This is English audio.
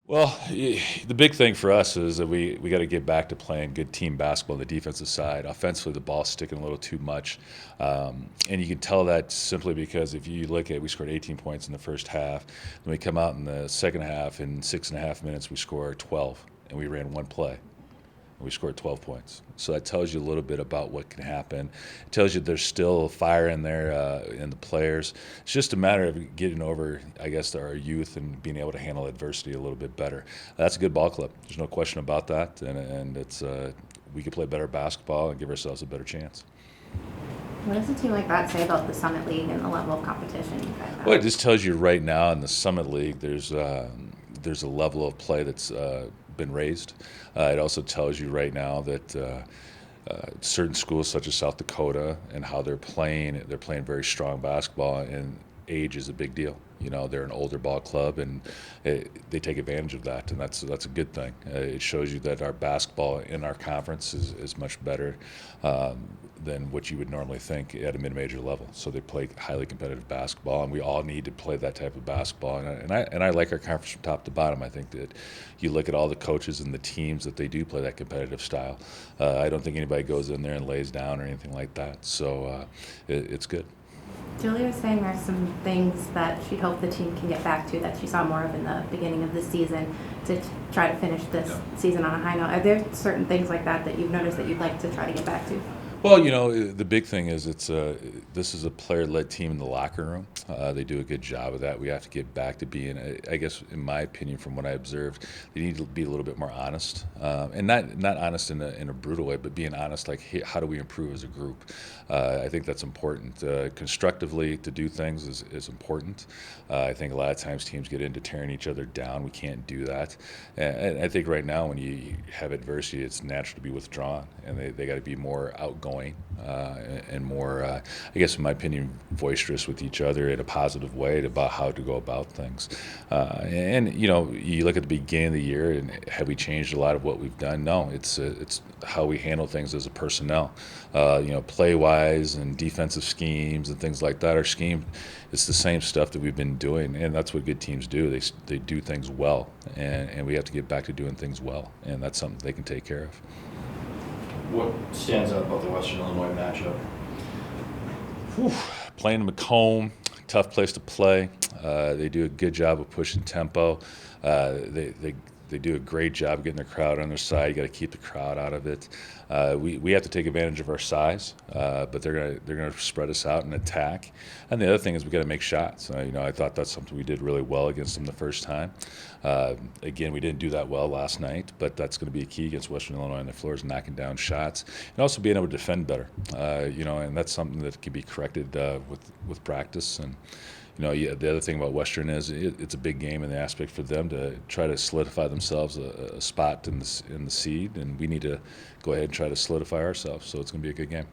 Well, the big thing for us is that we got to get back to playing good team basketball on the defensive side. Offensively, the ball's sticking a little too much, and you can tell that simply because if you look at, we scored 18 points in the first half, then we come out in the second half, in 6.5 minutes we score 12, and we ran one play. We scored 12 points. So that tells you a little bit about what can happen. It tells you there's still fire in there in the players. It's just a matter of getting over, I guess, our youth and being able to handle adversity a little bit better. That's a good ball club. There's no question about that. And it's we could play better basketball and give ourselves a better chance. What does a team like that say about the Summit League and the level of competition you guys have? Well, it just tells you right now in the Summit League, there's a level of play that's been raised. It also tells you right now that certain schools such as South Dakota and how they're playing very strong basketball, and age is a big deal. You know, they're an older ball club, and they take advantage of that, and that's a good thing. It shows you that our basketball in our conference is much better than what you would normally think at a mid-major level. So they play highly competitive basketball, and we all need to play that type of basketball. And I like our conference from top to bottom. I think that you look at all the coaches and the teams that they do play that competitive style. I don't think anybody goes in there and lays down or anything like that. So it's good. Julie was saying there's some things that she hoped the team can get back to that she saw more of in the beginning of the season to try to finish this season on a high note. Are there certain things like that that you've noticed that you'd like to try to get back to? Well, you know, the big thing is this is a player-led team in the locker room. They do a good job of that. We have to get back to being, I guess, in my opinion, from what I observed, they need to be a little bit more honest, and not honest in a brutal way, but being honest, like, hey, how do we improve as a group? I think that's important. Constructively to do things is important. I think a lot of times teams get into tearing each other down. We can't do that. And I think right now when you have adversity, it's natural to be withdrawn, and they got to be more outgoing and more, I guess, in my opinion, boisterous with each other in a positive way about how to go about things. And you know, you look at the beginning of the year, and have we changed a lot of what we've done? No, it's how we handle things as a personnel. You know, play-wise and defensive schemes and things like that. Our scheme, it's the same stuff that we've been doing, and that's what good teams do. They do things well, and we have to get back to doing things well, and that's something they can take care of. What stands out about the Western Illinois matchup? Whew. Playing Macomb, tough place to play. They do a good job of pushing tempo. They do a great job getting the crowd on their side. You got to keep the crowd out of it. We have to take advantage of our size, but they're gonna spread us out and attack. And the other thing is we got to make shots. You know, I thought that's something we did really well against them the first time. Again, we didn't do that well last night, but that's going to be a key against Western Illinois on the floor, is knocking down shots and also being able to defend better. You know, and that's something that can be corrected with practice. And you know, the other thing about Western is it's a big game in the aspect for them to try to solidify themselves a spot in the seed, and we need to go ahead and try to solidify ourselves. So it's going to be a good game.